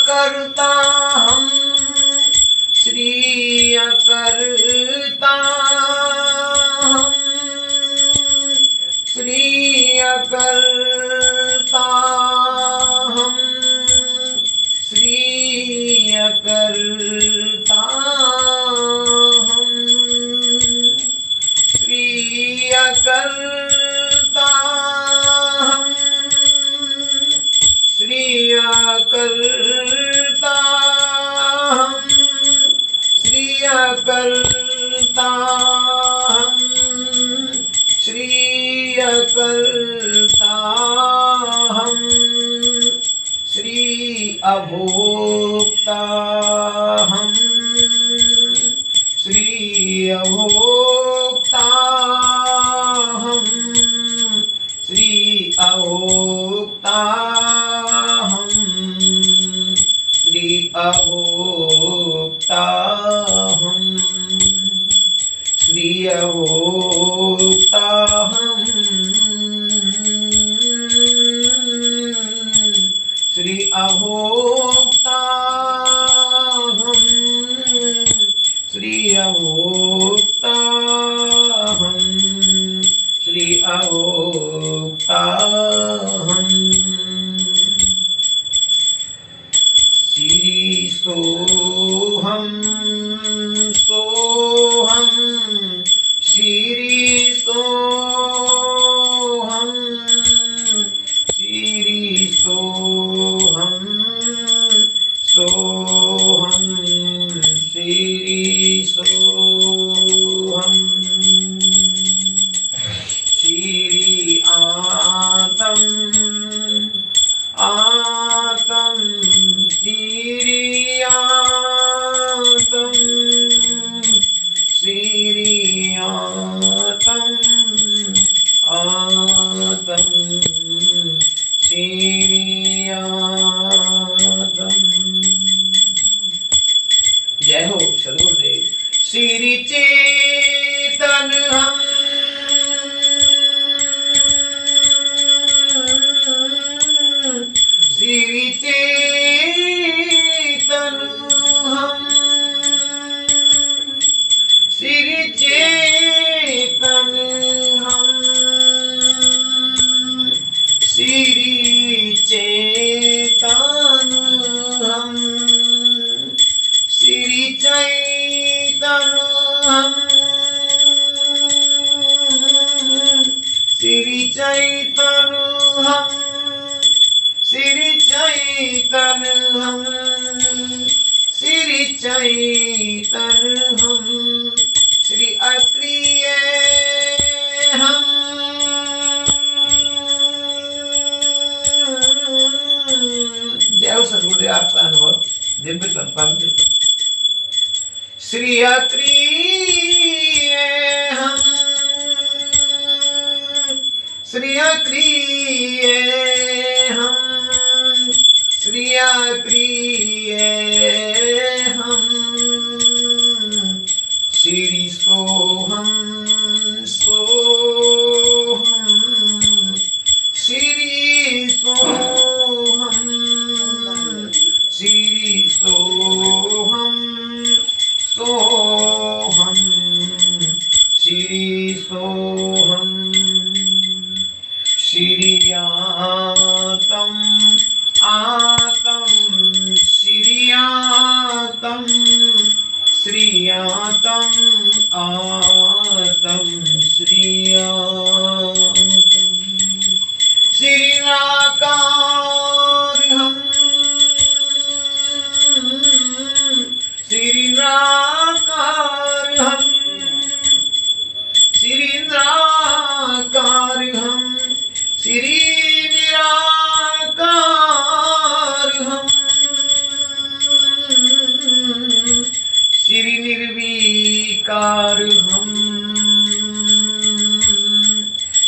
करता हम श्रीय करता हम श्रीय करता हम श्रीय करता हम श्रीय करता हम श्रीय करता हम श्रीय करता हम श्रीय करता हम श्री अभोक्ता हम श्री अभोक्ता हम श्री अभोक्ता हम श्री अभोक्ता हम श्री अभोक्ता हम श्री अभोक्ता हम श्री अभोक्ता हम श्री अभोक्ता हम श्री सोहम सोहम श्री सोहम श्री सोहम सोहम श्री सोहम श्री आतम आतम श्री आतम श्री आतम आतम श्री आतम। जय हो सद्गुरुदेव। श्री चेतन हम श्री चेतन हम श्री चेतन हम श्री चेतन हम श्री चैतन हम श्री चैतन हम श्री चैतन हम श्री चैतन हम श्री अक्रिय हम जय हो सद्गुरुदेव। आपका अनुभव दिव्य पवित्र श्री अक्रिय हम श्री अक्रिय हम श्री अक्रिय हम श्री सोहम सोहम श्री सोहम श्री सोहम सोहम श्री सोहम श्री आतम आतम श्री आतम श्री आतम आतम श्री आतम श्री निराकार हम श्री निराकार हम श्री निराकार हम श्री निराकार हम श्री निर्विकार हम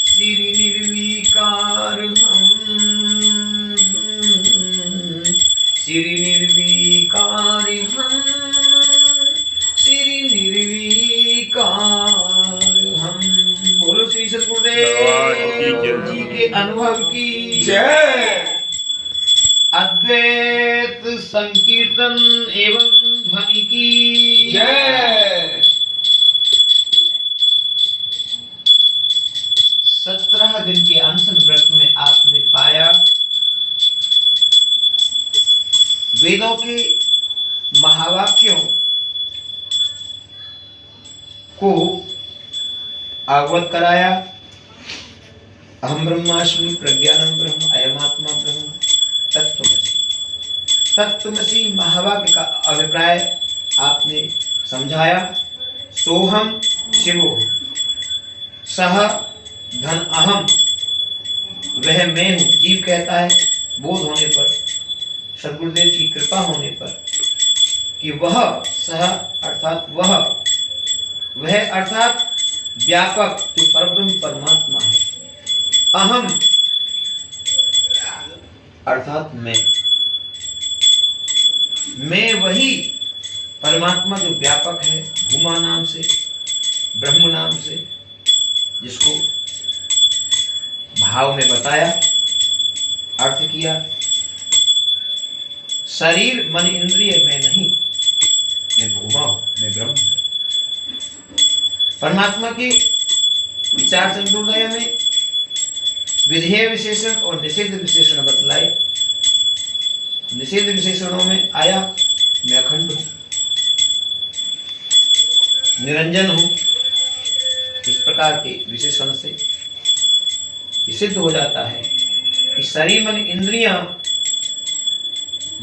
श्री निर्विकार हम श्री निर्विकार हम श्री निर्विकार हम। बोलो श्री सद्गुरुदेव जी के अनुभव की जय। अद्वैत संकीर्तन एवं ध्वनि की जय। 17 दिन के अनशन व्रत में आपने पाया वेदों के महावाक्यों को अवगत कराया। अहम ब्रह्मास्मि प्रज्ञानम ब्रह्म अयमात्मा ब्रह्म तत्त्वमसि। तत्त्वमसि महावाक्य का अभिप्राय आपने समझाया। सोहम शिवो सह धन अहम, वह मैं हूँ। जीव कहता है बोध होने पर, सद्गुरुदेव की कृपा होने पर कि वह सह अर्थात वह अर्थात व्यापक जो परब्रह्म परमात्मा है। अहम अर्थात मैं वही परमात्मा जो व्यापक है भूमा नाम से, ब्रह्म नाम से, जिसको भाव में बताया, अर्थ किया। शरीर मन इंद्रिय में नहीं, मैं भूमा हूं, मैं ब्रह्म हूं। परमात्मा के विचार चंद्रोदय में विधेय विशेषण और निषेध विशेषण बतलाए। निषेध विशेषणों में आया मैं अखंड हूं, निरंजन हूं। इस प्रकार के विशेषण से सिद्ध हो जाता है कि शरीर मन इंद्रियां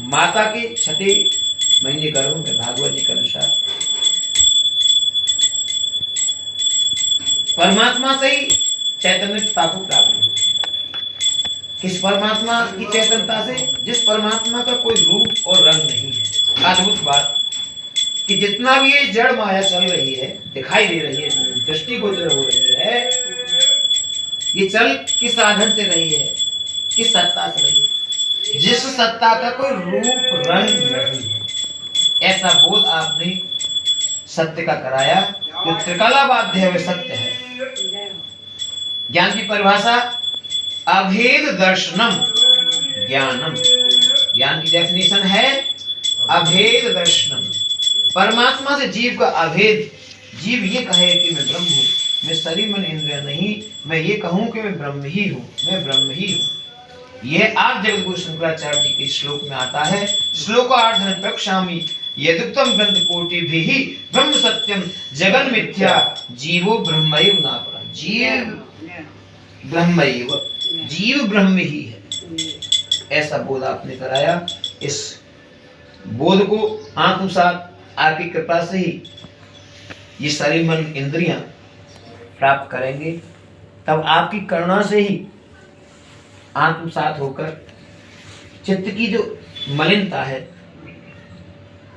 माता के 6 महीने गर्भ में भागवत जी के अनुसार परमात्मा से ही चैतन्यता को प्राप्त हो। किस परमात्मा की चैतन्यता से? जिस परमात्मा का कोई रूप और रंग नहीं है। अद्भुत बात कि जितना भी ये जड़ माया चल रही है, दिखाई दे रही है, दृष्टिगोचर हो रही है, ये चल किस साधन से रही है, किस सत्ता से रही है? जिस सत्ता का कोई रूप रंग नहीं है। ऐसा बोध आपने सत्य का कराया। जो त्रिकला बाध्य है वह सत्य है। ज्ञान की परिभाषा अभेद दर्शनम ज्ञानम। ज्ञान की डेफिनेशन है अभेद दर्शनम। परमात्मा से जीव का अभेद। जीव ये कहे कि मैं ब्रह्म हूँ, मैं शरीर मन इंद्रिय नहीं, मैं ये कहूँ कि मैं ब्रह्म ही हूँ, मैं ब्रह्म ही हूँ। यह आप जगत गुरु शंकराचार्य जी के श्लोक में आता है। श्लोकार्धन प्रक्षामि यदुक्तम ग्रंथ कोटि भी ब्रह्म सत्यम जगन मिथ्या जीवो ब्रह्मैव नापरा। जीव ब्रह्मैव, जीव ब्रह्म ही है। ऐसा बोध आपने कराया। इस बोध को आत्मसात आपकी कृपा से ही ये शरीर मन इंद्रियां प्राप्त करेंगे। तब आपकी करुणा से ही आत्मसात होकर चित्त की जो मलिनता है,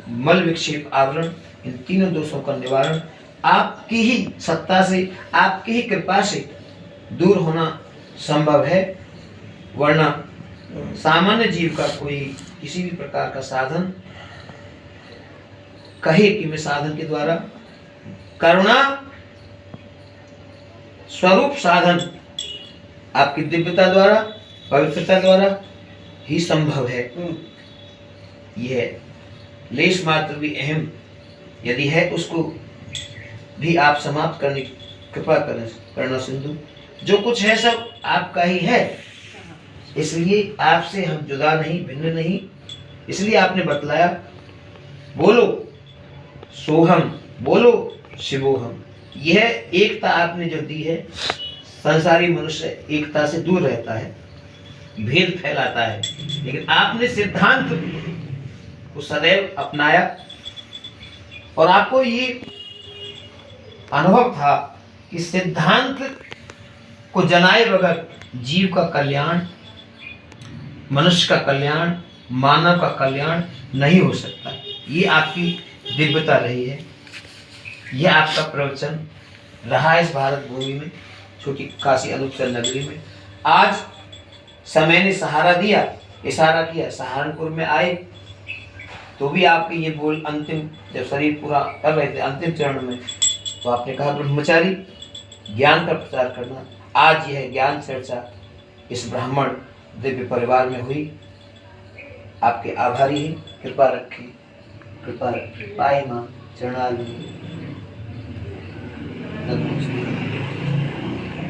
मल विक्षेप आवरण, इन तीनों दोषों का निवारण आपकी ही सत्ता से, आपकी ही कृपा से दूर होना संभव है। वरना सामान्य जीव का कोई किसी भी प्रकार का साधन कहे कि मैं साधन के द्वारा, करुणा स्वरूप साधन आपकी दिव्यता द्वारा, पवित्रता द्वारा ही संभव है। यह लेश मात्र भी अहम यदि है, उसको भी आप समाप्त करने की कृपा करना सिंधु। जो कुछ है सब आपका ही है, इसलिए आपसे हम जुदा नहीं, भिन्न नहीं। इसलिए आपने बतलाया, बोलो सोहम, बोलो शिवोहम। यह एकता आपने जो दी है, संसारी मनुष्य एकता से दूर रहता है, भेद फैलाता है, लेकिन आपने सिद्धांत को सदैव अपनाया। और आपको ये अनुभव था कि सिद्धांत को जनाए बगैर जीव का कल्याण, मनुष्य का कल्याण, मानव का कल्याण नहीं हो सकता। ये आपकी दिव्यता रही है। यह आपका प्रवचन रहा इस भारत भूमि में, छोटी काशी अनुपचल नगरी में। आज समय ने सहारा दिया, इशारा किया, सहारनपुर में आए तो भी आपके ये बोल अंतिम, जब शरीर पूरा कर रहे थे अंतिम चरण में, तो आपने कहा ब्रह्मचारी ज्ञान का प्रचार करना। आज यह ज्ञान चर्चा इस ब्राह्मण दिव्य परिवार में हुई। आपके आभारी हैं। कृपा रखें, कृपा रखें। पाए मां चरणालु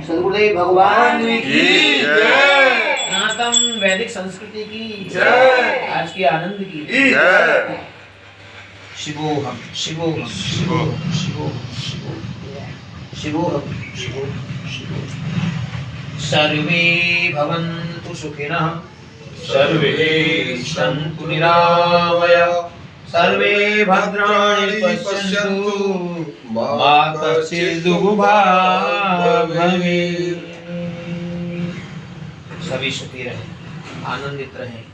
सदगुरुदेव भगवान की जय। सनातन वैदिक संस्कृति की जय। आज के आनंद की जय। शिवोहम शिवोहम शिवोहम शिवोहम शिवोहम शिवोहम शिवोहम। सर्वे भवन्तु सुखिनः, सर्वे सन्तु निरामयाः, सर्वे भद्राणि पश्यन्तु मा कश्चित् दुःखभाग् भवेत्। सभी सुखी रहें, आनंदित रहें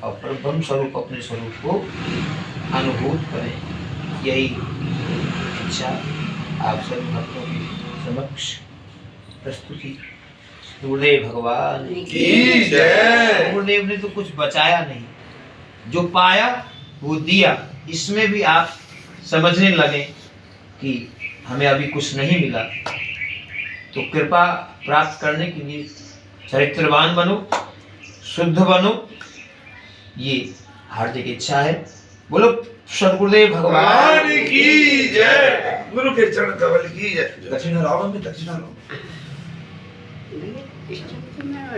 और ब्रह्म स्वरूप अपने स्वरूप को अनुभूत करें। यही इच्छा आप सभी भक्तों के समक्ष प्रस्तुति। गुरुदेव भगवान की जय। गुरुदेव ने तो कुछ बचाया नहीं, जो पाया वो दिया। इसमें भी आप समझने लगे कि हमें अभी कुछ नहीं मिला, तो कृपा प्राप्त करने के लिए चरित्रवान बनो, शुद्ध बनो, ये हार्दिक इच्छा है। बोलो सदगुरुदेव भगवान की जय। गुरु के चरण कमल की जय। दक्षिणा लाओ में दक्षिणा लाओ।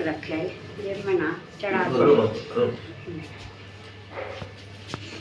रखे ये मना चढ़ा करो, करो।